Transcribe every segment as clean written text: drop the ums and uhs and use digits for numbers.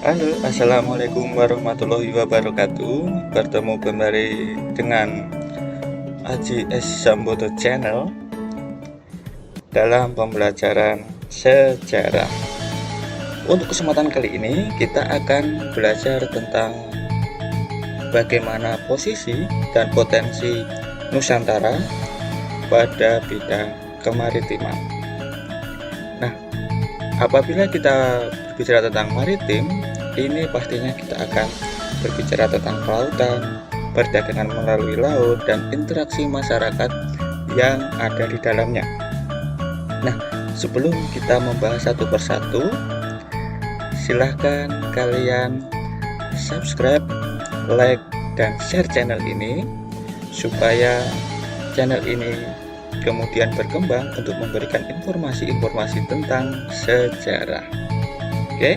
Halo, assalamualaikum warahmatullahi wabarakatuh. Bertemu kembali dengan Aji S Sambodo Channel dalam pembelajaran sejarah. Untuk kesempatan kali ini kita akan belajar tentang bagaimana posisi dan potensi Nusantara pada bidang kemaritiman. Nah, apabila kita berbicara tentang maritim, ini pastinya kita akan berbicara tentang kelautan, perdagangan melalui laut, dan interaksi masyarakat yang ada di dalamnya. Nah, sebelum kita membahas satu persatu, silahkan kalian subscribe, like, dan share channel ini supaya channel ini kemudian berkembang untuk memberikan informasi-informasi tentang sejarah. Oke,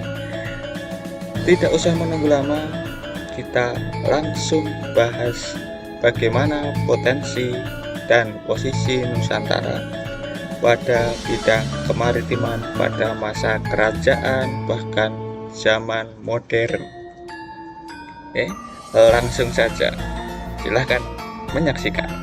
tidak usah menunggu lama, kita langsung bahas bagaimana potensi dan posisi Nusantara pada bidang kemaritiman pada masa kerajaan bahkan zaman modern. Oke, langsung saja, silahkan menyaksikan.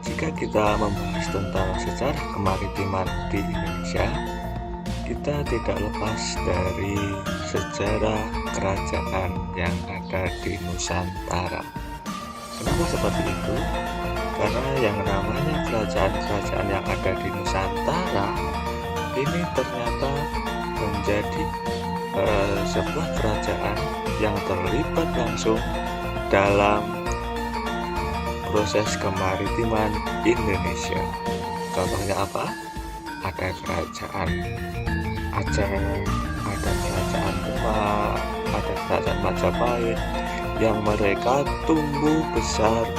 Jika kita membahas tentang sejarah kemaritiman di Indonesia, kita tidak lepas dari sejarah kerajaan yang ada di Nusantara. Kenapa seperti itu? Karena yang namanya kerajaan-kerajaan yang ada di Nusantara ini ternyata menjadi sebuah kerajaan yang terlibat langsung dalam proses kemaritiman Indonesia. Contohnya apa? Ada kerajaan Aceh, ada kerajaan Demak, ada kerajaan Majapahit yang mereka tumbuh besar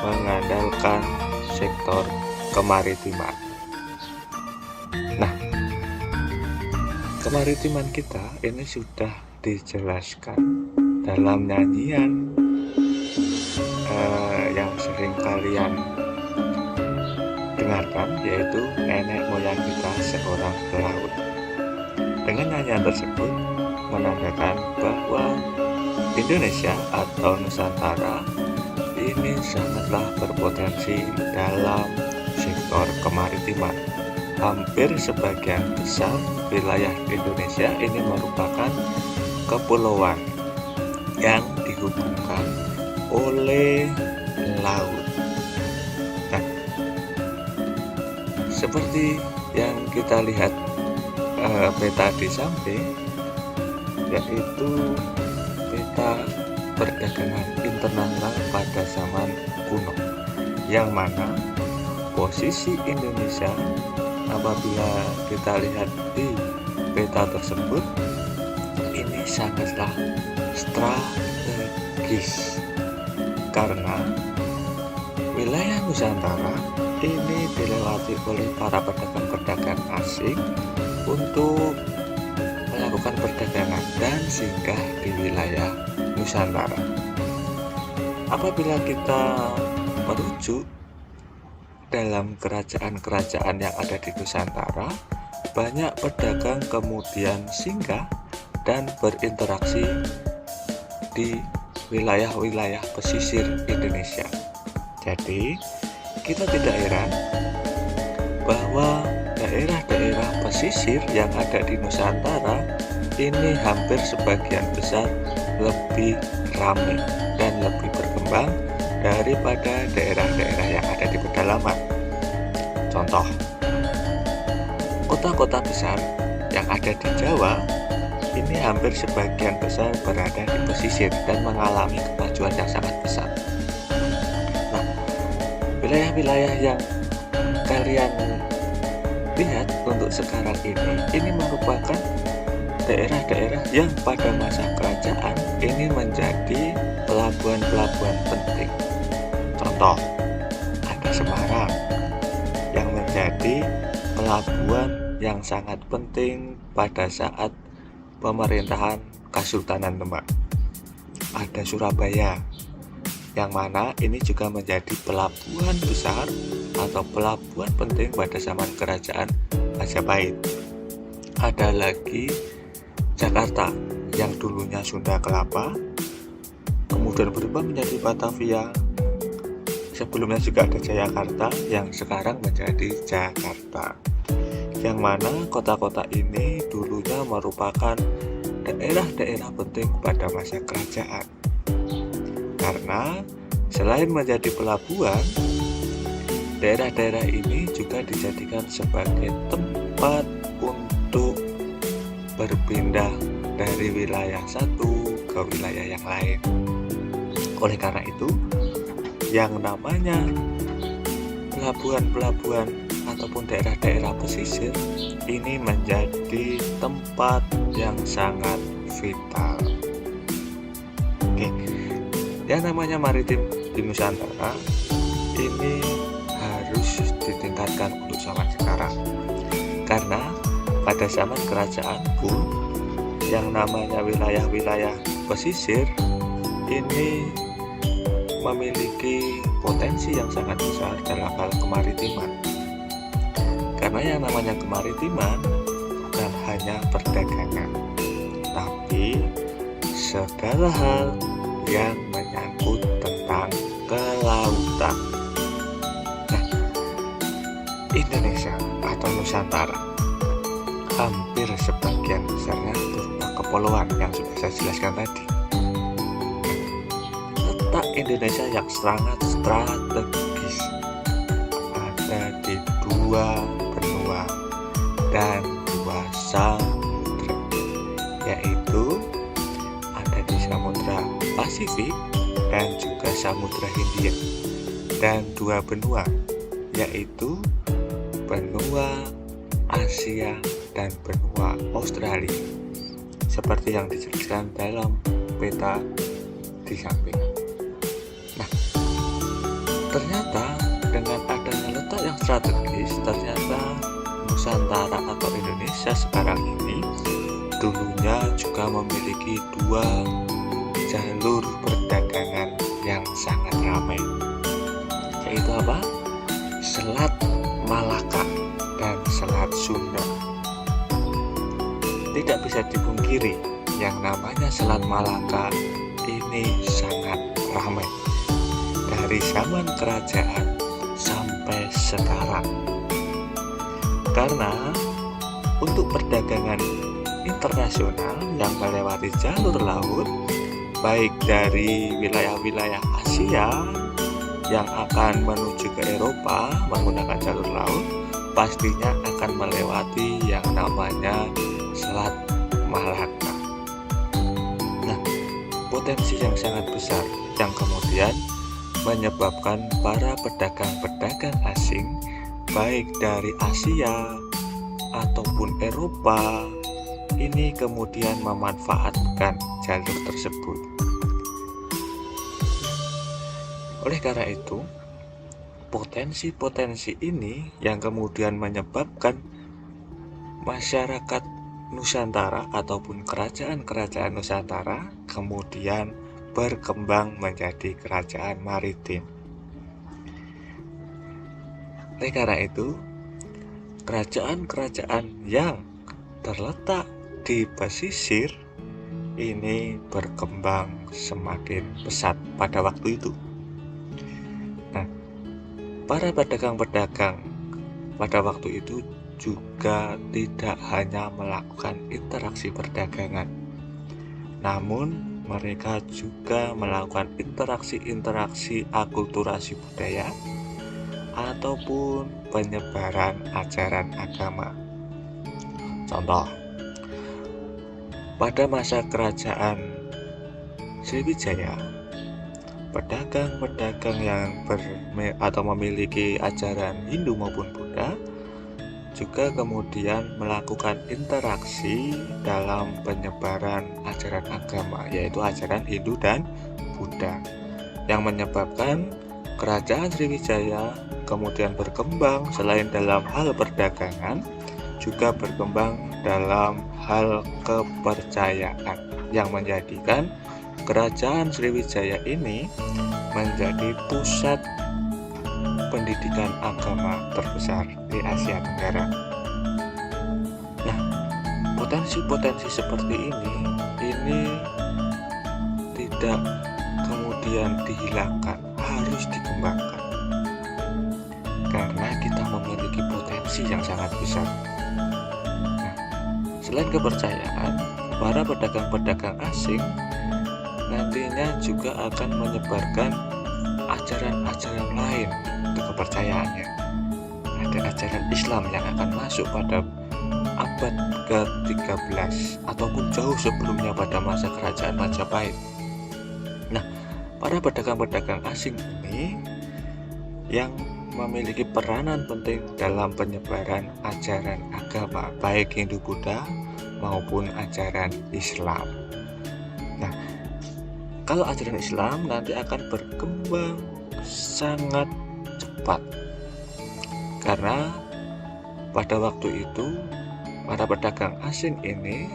mengandalkan sektor kemaritiman. Nah, kemaritiman kita ini sudah dijelaskan dalam nyanyian yang sering kalian dengarkan, yaitu nenek moyang kita seorang pelaut. Dengan nyanyian tersebut menandakan bahwa Indonesia atau Nusantara ini sangatlah berpotensi dalam sektor kemaritiman. Hampir sebagian besar wilayah Indonesia ini merupakan kepulauan yang dihubungkan oleh laut. Nah, seperti yang kita lihat peta di samping, yaitu peta perdagangan internasional pada zaman kuno, yang mana posisi Indonesia apabila kita lihat di peta tersebut ini sangatlah strategis, karena wilayah Nusantara ini dilewati oleh para pedagang-pedagang asing untuk melakukan perdagangan dan singgah di wilayah Nusantara. Apabila kita merujuk dalam kerajaan-kerajaan yang ada di Nusantara, banyak pedagang kemudian singgah dan berinteraksi di wilayah-wilayah pesisir Indonesia. Jadi, kita tidak heran bahwa daerah-daerah pesisir yang ada di Nusantara ini hampir sebagian besar lebih ramai dan lebih berkembang daripada daerah-daerah yang ada di pedalaman. Contoh, kota-kota besar yang ada di Jawa ini hampir sebagian besar berada di pesisir dan mengalami kemajuan yang sangat besar. Nah, wilayah-wilayah yang kalian lihat untuk sekarang ini merupakan daerah-daerah yang pada masa kerajaan ini menjadi pelabuhan-pelabuhan penting. Contoh, ada Semarang yang menjadi pelabuhan yang sangat penting pada saat pemerintahan Kesultanan Demak. Ada Surabaya, yang mana ini juga menjadi pelabuhan besar atau pelabuhan penting pada zaman kerajaan Majapahit. Ada lagi Jakarta yang dulunya Sunda Kelapa, kemudian berubah menjadi Batavia. Sebelumnya juga ada Jayakarta yang sekarang menjadi Jakarta. Yang mana kota-kota ini dulunya merupakan daerah-daerah penting pada masa kerajaan. Karena selain menjadi pelabuhan, daerah-daerah ini juga dijadikan sebagai tempat untuk berpindah dari wilayah satu ke wilayah yang lain. Oleh karena itu, yang namanya pelabuhan-pelabuhan ataupun daerah-daerah pesisir ini menjadi tempat yang sangat vital. Oke, yang namanya maritim di Nusantara ini harus ditingkatkan untuk zaman sekarang, karena pada zaman kerajaan pun yang namanya wilayah-wilayah pesisir ini memiliki potensi yang sangat besar dalam hal kemaritiman. Karena yang namanya kemaritiman bukan hanya perdagangan, tapi segala hal yang menyangkut tentang kelautan. Nah, Indonesia atau Nusantara hampir sebagian besarnya berupa kepulauan yang sudah saya jelaskan tadi. Letak Indonesia yang sangat strategis ada di dua benua dan dua samudra, yaitu ada di Samudra Pasifik dan juga Samudra Hindia, dan dua benua yaitu benua Asia dan benua Australia, seperti yang dijelaskan dalam peta di samping. Nah, ternyata dengan adanya letak yang strategis, ternyata Nusantara atau Indonesia sekarang ini dulunya juga memiliki dua jalur perdagangan yang sangat ramai, yaitu apa? Selat Malaka dan Selat Sunda. Tidak bisa dipungkiri, yang namanya Selat Malaka ini sangat ramai dari zaman kerajaan sampai sekarang. Karena untuk perdagangan internasional yang melewati jalur laut, baik dari wilayah-wilayah Asia yang akan menuju ke Eropa menggunakan jalur laut, pastinya akan melewati yang namanya Selat Malaka. Nah, potensi yang sangat besar yang kemudian menyebabkan para pedagang-pedagang asing baik dari Asia ataupun Eropa ini kemudian memanfaatkan jalur tersebut. Oleh karena itu, potensi-potensi ini yang kemudian menyebabkan masyarakat Nusantara ataupun kerajaan-kerajaan Nusantara kemudian berkembang menjadi kerajaan maritim. Oleh karena itu, kerajaan-kerajaan yang terletak di pesisir ini berkembang semakin pesat pada waktu itu. Nah, para pedagang-pedagang pada waktu itu juga tidak hanya melakukan interaksi perdagangan, namun mereka juga melakukan interaksi akulturasi budaya ataupun penyebaran ajaran agama. Contoh, pada masa kerajaan Sriwijaya, pedagang-pedagang yang memiliki ajaran Hindu maupun Buddha juga kemudian melakukan interaksi dalam penyebaran ajaran agama, yaitu ajaran Hindu dan Buddha, yang menyebabkan kerajaan Sriwijaya kemudian berkembang selain dalam hal perdagangan, juga berkembang dalam hal kepercayaan, yang menjadikan kerajaan Sriwijaya ini menjadi pusat pendidikan pendidikan agama terbesar di Asia Tenggara. Nah, potensi-potensi seperti ini tidak kemudian dihilangkan, harus dikembangkan. Karena kita memiliki potensi yang sangat besar. Nah, selain kepercayaan, para pedagang-pedagang asing nantinya juga akan menyebarkan ajaran-ajaran lain untuk kepercayaannya. Ada ajaran Islam yang akan masuk pada abad ke-13 ataupun jauh sebelumnya pada masa kerajaan Majapahit. Nah, para pedagang-pedagang asing ini yang memiliki peranan penting dalam penyebaran ajaran agama baik Hindu-Buddha maupun ajaran Islam. Nah, kalau ajaran Islam nanti akan berkembang sangat cepat karena pada waktu itu para pedagang asing ini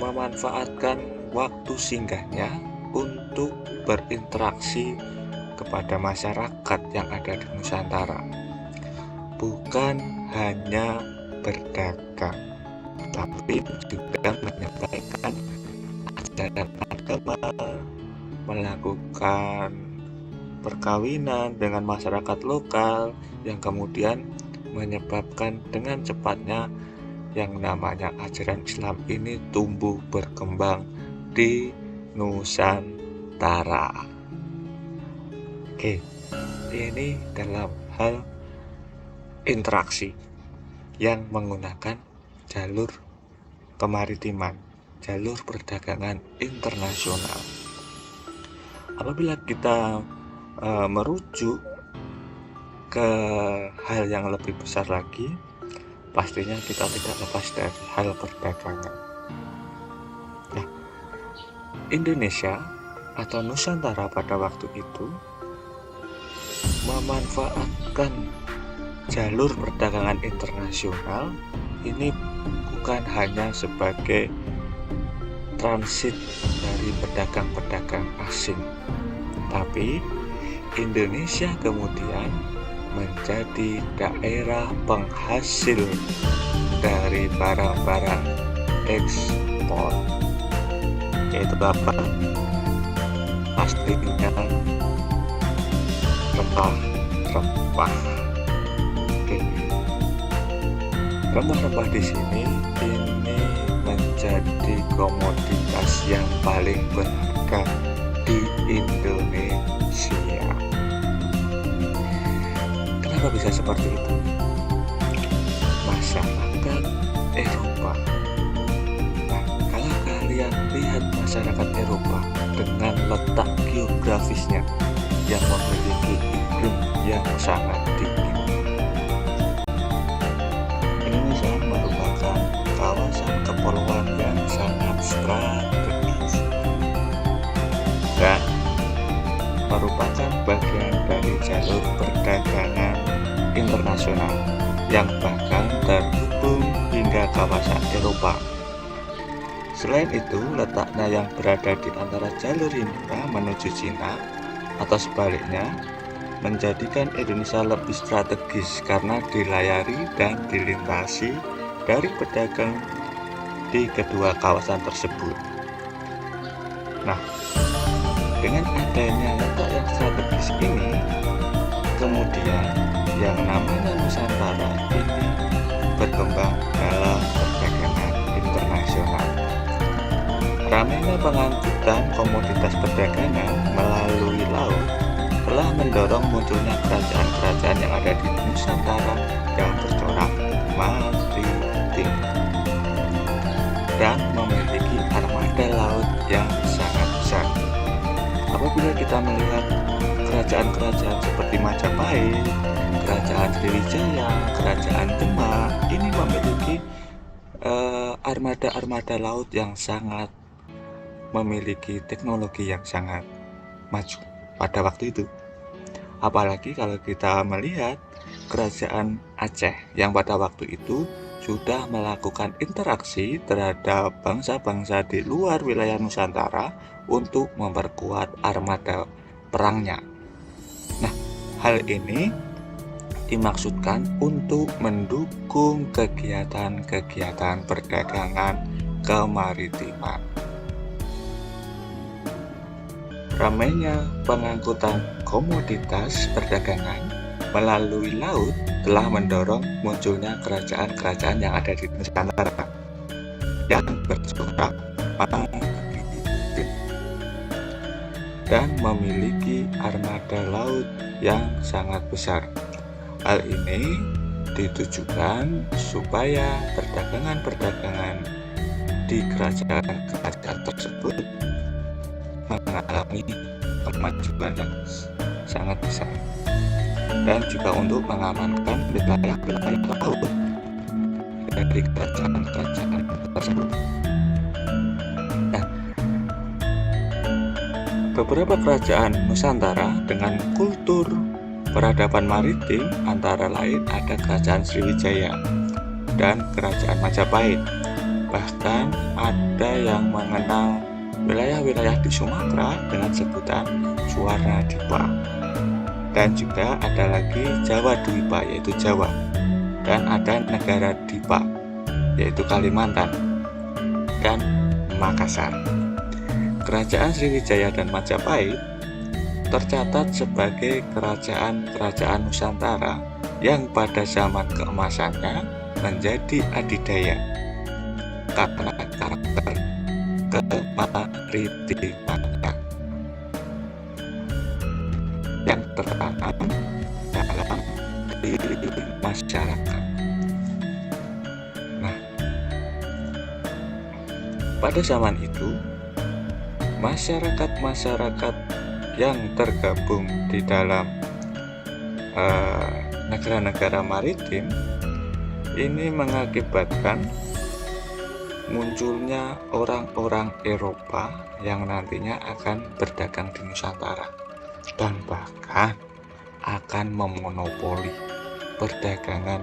memanfaatkan waktu singgahnya untuk berinteraksi kepada masyarakat yang ada di Nusantara, bukan hanya berdagang, tapi juga menyampaikan ajaran agama, melakukan perkawinan dengan masyarakat lokal yang kemudian menyebabkan dengan cepatnya yang namanya ajaran Islam ini tumbuh berkembang di Nusantara. Oke, ini dalam hal interaksi yang menggunakan jalur kemaritiman, jalur perdagangan internasional. Apabila kita merujuk ke hal yang lebih besar lagi, pastinya kita tidak lepas dari hal perdagangan. Nah, Indonesia atau Nusantara pada waktu itu memanfaatkan jalur perdagangan internasional ini bukan hanya sebagai transit dari pedagang-pedagang asing, tapi Indonesia kemudian menjadi daerah penghasil dari barang-barang ekspor, yaitu apa? Pastinya rempah-rempah. Oke. Rempah-rempah di sini ini menjadi komoditas yang paling berharga di Indonesia. Kenapa bisa seperti itu? Masyarakat Eropa. Nah, kalau kalian lihat masyarakat Eropa dengan letak geografisnya yang memiliki iklim yang sangat dingin, Indonesia merupakan kawasan kepulauan yang sangat strategis dan merupakan bagian dari jalur perdagangan internasional yang bahkan terhubung hingga kawasan Eropa. Selain itu, letaknya yang berada di antara jalur Hindia menuju Cina atau sebaliknya menjadikan Indonesia lebih strategis karena dilayari dan dilintasi dari pedagang di kedua kawasan tersebut. Nah, dengan adanya letak yang strategis ini, kemudian yang namanya Nusantara ini berkembang dalam perdagangan internasional. Ramainya pengangkutan komoditas perdagangan melalui laut telah mendorong munculnya kerajaan-kerajaan yang ada di Nusantara yang bercorak maritim dan memiliki armada laut yang sangat besar. Apabila kita melihat kerajaan-kerajaan seperti Majapahit, Kerajaan Sriwijaya, Kerajaan Demak, ini memiliki armada-armada laut yang sangat memiliki teknologi yang sangat maju pada waktu itu. Apalagi kalau kita melihat Kerajaan Aceh yang pada waktu itu sudah melakukan interaksi terhadap bangsa-bangsa di luar wilayah Nusantara untuk memperkuat armada perangnya. Nah, hal ini dimaksudkan untuk mendukung kegiatan-kegiatan perdagangan kemaritiman. Ramainya pengangkutan komoditas perdagangan melalui laut telah mendorong munculnya kerajaan-kerajaan yang ada di Nusantara yang bercorak dan memiliki armada laut yang sangat besar. Hal ini ditujukan supaya perdagangan-perdagangan di kerajaan-kerajaan tersebut mengalami kemajuan yang sangat besar, dan juga untuk mengamankan wilayah-wilayah laut dari kerajaan-kerajaan tersebut. Nah, beberapa kerajaan Nusantara dengan kultur peradaban maritim antara lain ada Kerajaan Sriwijaya dan Kerajaan Majapahit. Bahkan ada yang mengenal wilayah-wilayah di Sumatera dengan sebutan Suwarnadipa. Dan juga ada lagi Jawa Dwipa, yaitu Jawa, dan ada negara Dipa, yaitu Kalimantan dan Makassar. Kerajaan Sriwijaya dan Majapahit tercatat sebagai kerajaan-kerajaan Nusantara yang pada zaman keemasannya menjadi adidaya karena karakter kemaritimannya yang tertanam dalam diri masyarakat. Nah, pada zaman itu masyarakat yang tergabung di dalam negara-negara maritim ini mengakibatkan munculnya orang-orang Eropa yang nantinya akan berdagang di Nusantara dan bahkan akan memonopoli perdagangan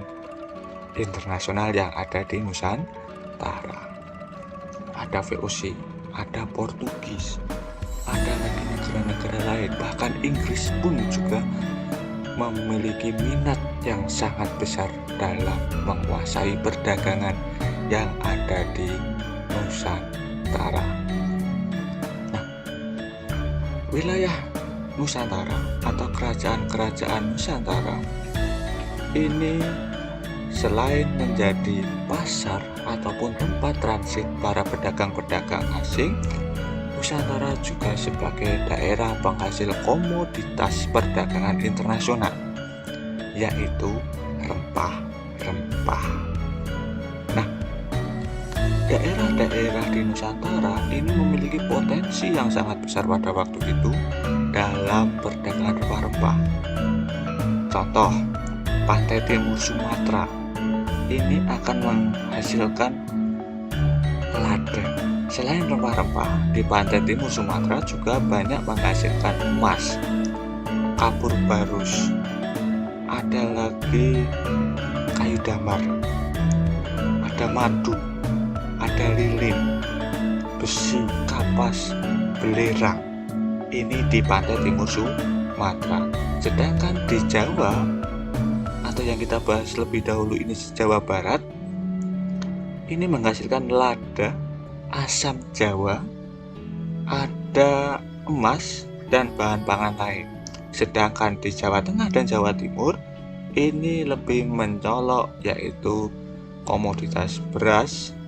internasional yang ada di Nusantara. Ada VOC, ada Portugis, ada lagi negara-negara lain, bahkan Inggris pun juga memiliki minat yang sangat besar dalam menguasai perdagangan yang ada di Nusantara. Nah, wilayah Nusantara atau kerajaan-kerajaan Nusantara ini selain menjadi pasar ataupun tempat transit para pedagang-pedagang asing, Nusantara juga sebagai daerah penghasil komoditas perdagangan internasional, yaitu rempah-rempah. Nah, daerah-daerah di Nusantara ini memiliki potensi yang sangat besar pada waktu itu dalam perdagangan rempah-rempah. Contoh, pantai timur Sumatera ini akan menghasilkan lada. Selain rempah-rempah, di pantai timur Sumatera juga banyak menghasilkan emas, kapur barus, ada lagi kayu damar, ada madu, ada lilin, besi, kapas, belerang. Ini di pantai timur Sumatera. Sedangkan di Jawa, atau yang kita bahas lebih dahulu ini Jawa Barat, ini menghasilkan lada, asam Jawa, ada emas dan bahan pangan lain. Sedangkan di Jawa Tengah dan Jawa Timur ini lebih mencolok, yaitu komoditas beras,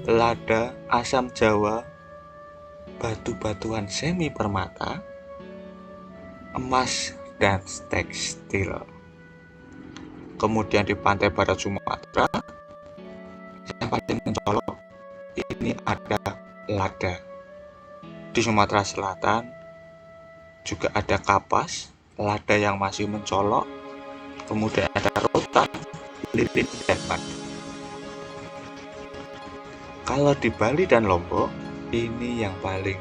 lada, asam Jawa, batu-batuan semi permata, emas, dan tekstil. Kemudian di pantai barat Sumatera yang paling mencolok ini ada lada. Di Sumatera Selatan juga ada kapas, lada yang masih mencolok, kemudian ada rotan, lilin, dan madu. Kalau di Bali dan Lombok ini yang paling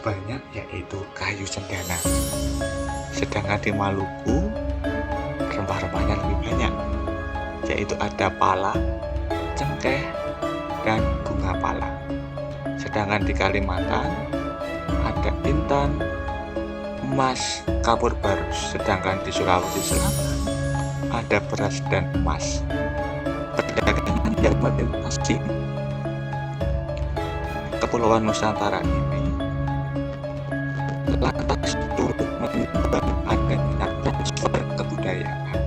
banyak yaitu kayu cendana. Sedangkan di Maluku rempah-rempahnya lebih banyak, yaitu ada pala, cengkeh, dan bunga pala. Sedangkan di Kalimantan ada intan, emas, kapur barus. Sedangkan di Sulawesi Selatan ada beras dan emas. Perdagangan yang melintasi Kepulauan Nusantara ini lantas turut menyumbang adanya transfer kebudayaan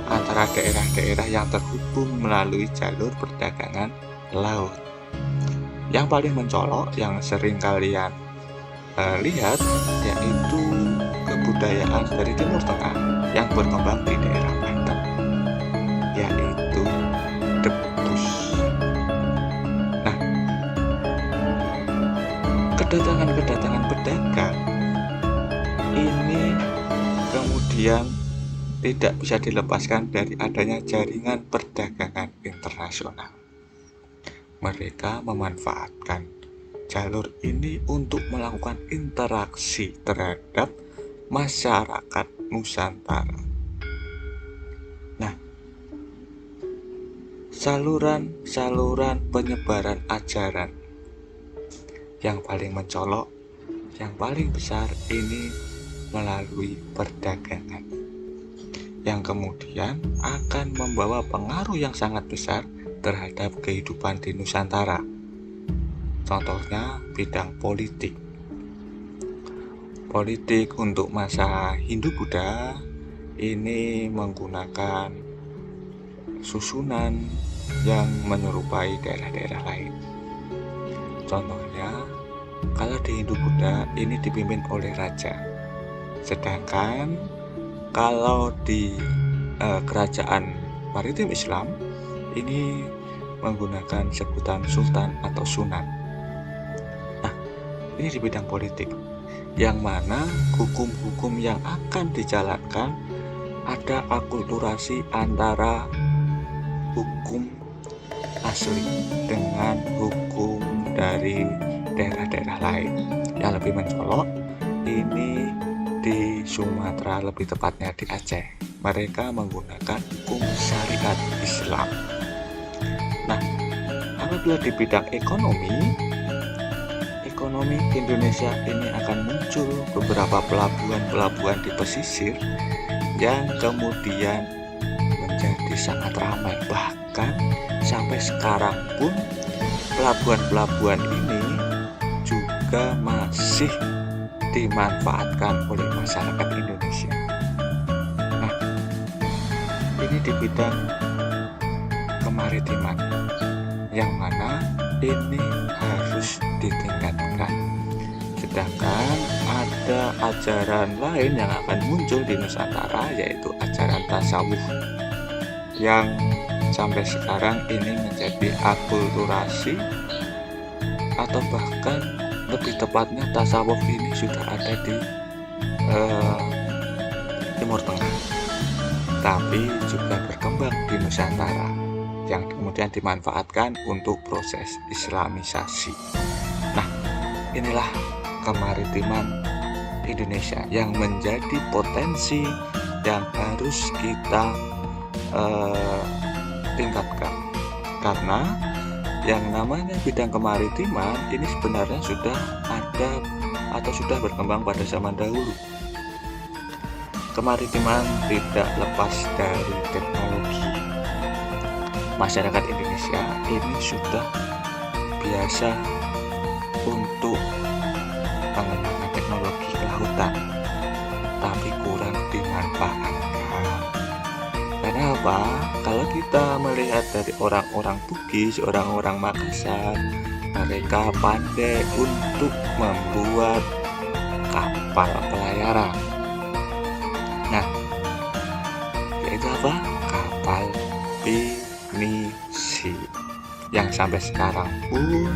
antara daerah-daerah yang terhubung melalui jalur perdagangan laut. Yang paling mencolok yang sering kalian lihat yaitu kebudayaan dari Timur Tengah yang berkembang di daerah Banten, yaitu debus. Nah, kedatangan pedagang ini kemudian tidak bisa dilepaskan dari adanya jaringan perdagangan internasional. Mereka memanfaatkan jalur ini untuk melakukan interaksi terhadap masyarakat Nusantara. Nah, saluran penyebaran ajaran yang paling mencolok, yang paling besar ini melalui perdagangan, yang kemudian akan membawa pengaruh yang sangat besar terhadap kehidupan di Nusantara. Contohnya bidang politik. Politik untuk masa Hindu-Buddha ini menggunakan susunan yang menyerupai daerah-daerah lain. Contohnya, kalau di Hindu-Buddha ini dipimpin oleh raja. Sedangkan kalau di kerajaan maritim Islam ini menggunakan sebutan sultan atau sunan. Ini di bidang politik, yang mana hukum-hukum yang akan dijalankan ada akulturasi antara hukum asli dengan hukum dari daerah-daerah lain. Yang lebih mencolok ini di Sumatera, lebih tepatnya di Aceh. Mereka menggunakan hukum syariat Islam. Nah, apabila di bidang ekonomi Indonesia ini akan muncul beberapa pelabuhan di pesisir yang kemudian menjadi sangat ramai. Bahkan sampai sekarang pun pelabuhan-pelabuhan ini juga masih dimanfaatkan oleh masyarakat Indonesia. Nah, ini di bidang kemaritiman, yang mana ini harus ditingkatkan. Sedangkan ada ajaran lain yang akan muncul di Nusantara, yaitu ajaran tasawuf, yang sampai sekarang ini menjadi akulturasi, atau bahkan lebih tepatnya tasawuf ini sudah ada di Timur Tengah, tapi juga berkembang di Nusantara, yang kemudian dimanfaatkan untuk proses Islamisasi. Nah, inilah kemaritiman Indonesia yang menjadi potensi yang harus kita tingkatkan, karena yang namanya bidang kemaritiman ini sebenarnya sudah ada atau sudah berkembang pada zaman dahulu. Kemaritiman tidak lepas dari teknologi. Masyarakat Indonesia ini sudah biasa untuk pengembangan teknologi kelautan, tapi kurang dimanfaatkan. Karena apa? Kalau kita melihat dari orang-orang Bugis, orang-orang Makassar, mereka pandai untuk membuat kapal pelayaran. Nah, yaitu apa? Kapal pinisi, yang sampai sekarang pun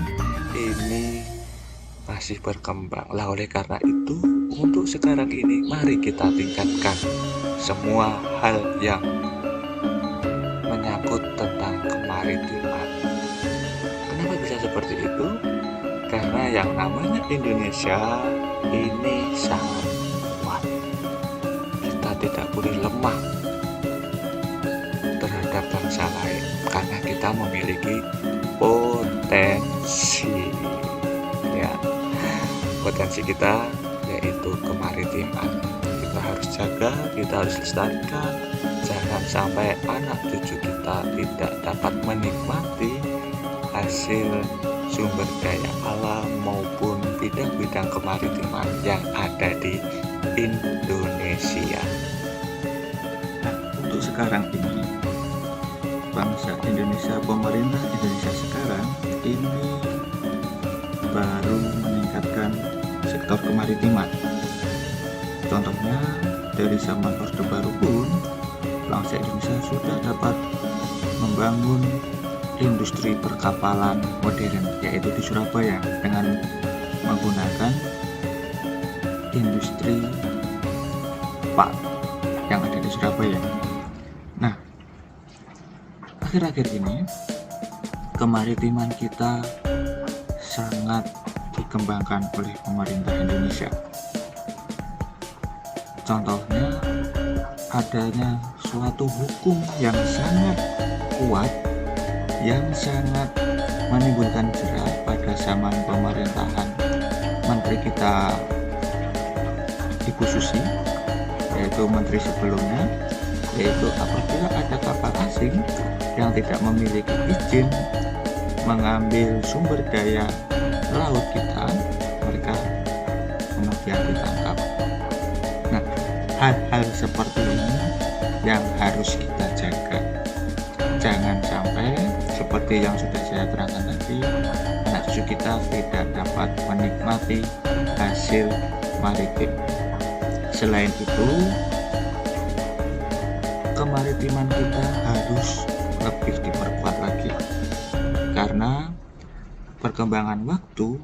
ini masih berkembang. Lah, oleh karena itu, untuk sekarang ini mari kita tingkatkan semua hal yang menyangkut tentang kemaritiman. Kenapa bisa seperti itu? Karena yang namanya Indonesia ini sangat kuat. Kita tidak boleh lemah terhadap bangsa lain, karena kita memiliki potensi. Ya, potensi kita yaitu kemaritiman. kita harus jaga, kita harus lestarikan. Jangan sampai anak cucu kita tidak dapat menikmati hasil sumber daya alam maupun bidang-bidang kemaritiman yang ada di Indonesia. Nah, untuk sekarang ini bangsa Indonesia, pemerintah Indonesia sekarang ini baru meningkatkan sektor kemaritiman. Contohnya dari zaman Orde Baru pun bangsa Indonesia sudah dapat membangun industri perkapalan modern, yaitu di Surabaya dengan menggunakan industri PAT yang ada di Surabaya. Nah, akhir-akhir ini kemaritiman kita sangat dikembangkan oleh pemerintah Indonesia. Contohnya adanya suatu hukum yang sangat kuat, yang sangat menimbulkan jerat pada zaman pemerintahan menteri kita Ibu Susi, yaitu menteri sebelumnya, yaitu apabila ada kapal asing yang tidak memiliki izin mengambil sumber daya laut kita, mereka kemudian ditangkap. Nah, hal-hal seperti ini yang harus kita jaga. Jangan sampai seperti yang sudah saya terangkan tadi, anak cucu kita tidak dapat menikmati hasil maritim. Selain itu, kemaritiman kita harus lebih diperkuat lagi, karena perkembangan waktu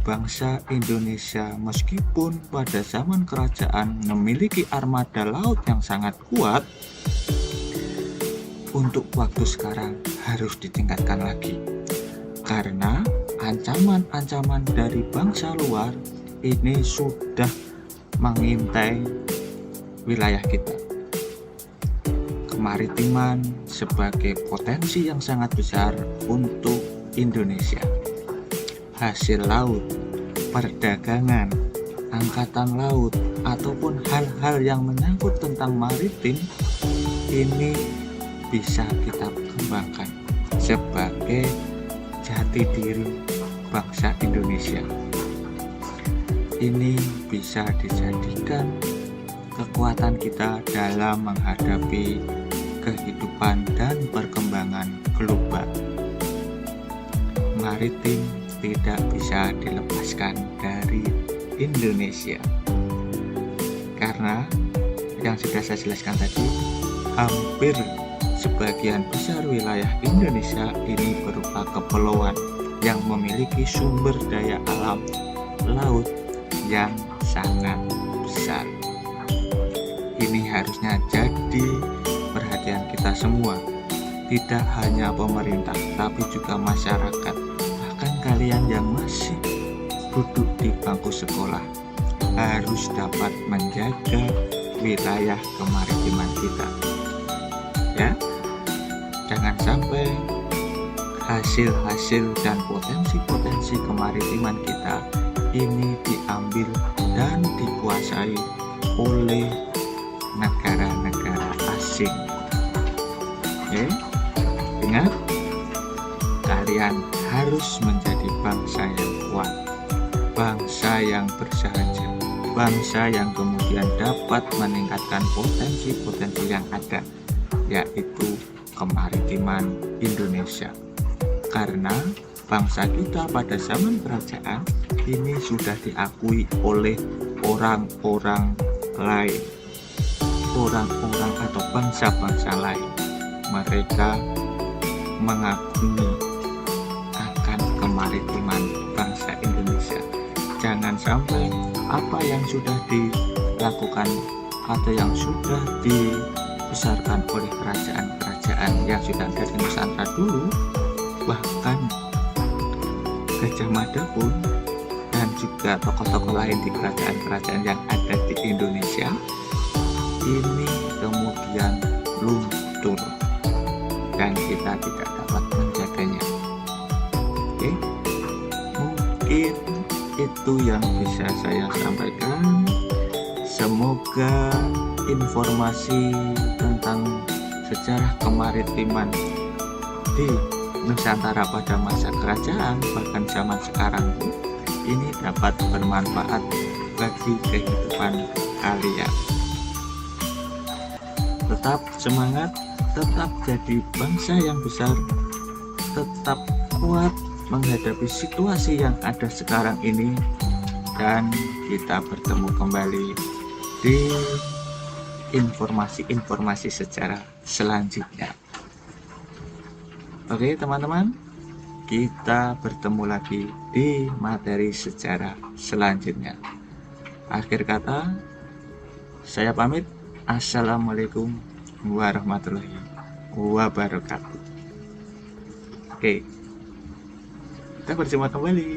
bangsa Indonesia meskipun pada zaman kerajaan memiliki armada laut yang sangat kuat, untuk waktu sekarang harus ditingkatkan lagi, karena ancaman-ancaman dari bangsa luar ini sudah mengintai wilayah kita. Kemaritiman sebagai potensi yang sangat besar untuk Indonesia. Hasil laut, perdagangan, angkatan laut, ataupun hal-hal yang menyangkut tentang maritim ini bisa kita kembangkan sebagai jati diri bangsa Indonesia. Ini bisa dijadikan kekuatan kita dalam menghadapi kehidupan dan perkembangan global. Maritim tidak bisa dilepaskan dari Indonesia, karena yang sudah saya jelaskan tadi, hampir sebagian besar wilayah Indonesia ini berupa kepulauan yang memiliki sumber daya alam laut yang sangat besar. Ini harusnya jadi perhatian kita semua, tidak hanya pemerintah tapi juga masyarakat, bahkan kalian yang masih duduk di bangku sekolah harus dapat menjaga wilayah kemaritiman kita, ya. Jangan sampai hasil-hasil dan potensi-potensi kemaritiman kita ini diambil dan dikuasai oleh negara-negara asing. Oke, ingat, kalian harus menjadi bangsa yang kuat, bangsa yang bersahaja, bangsa yang kemudian dapat meningkatkan potensi-potensi yang ada, yaitu kemaritiman Indonesia. Karena bangsa kita pada zaman kerajaan ini sudah diakui oleh orang-orang lain, orang-orang atau bangsa-bangsa lain. Mereka mengagumi akan kemaritiman bangsa Indonesia. Jangan sampai apa yang sudah dilakukan atau yang sudah dibesarkan oleh kerajaan-kerajaan yang sudah ada di Nusantara dulu, bahkan Gajah Mada pun dan juga tokoh-tokoh lain di kerajaan-kerajaan yang ada di Indonesia ini kemudian luntur dan kita tidak dapat menjaganya. Oke, mungkin itu yang bisa saya sampaikan. Semoga informasi tentang sejarah kemaritiman di Nusantara pada masa kerajaan bahkan zaman sekarang ini dapat bermanfaat bagi kehidupan kalian. Tetap semangat, tetap jadi bangsa yang besar, tetap kuat menghadapi situasi yang ada sekarang ini, dan kita bertemu kembali di informasi-informasi sejarah selanjutnya. Oke teman-teman, kita bertemu lagi di materi sejarah selanjutnya. Akhir kata, saya pamit. Assalamualaikum warahmatullahi wabarakatuh. Oke, kita berjumpa kembali.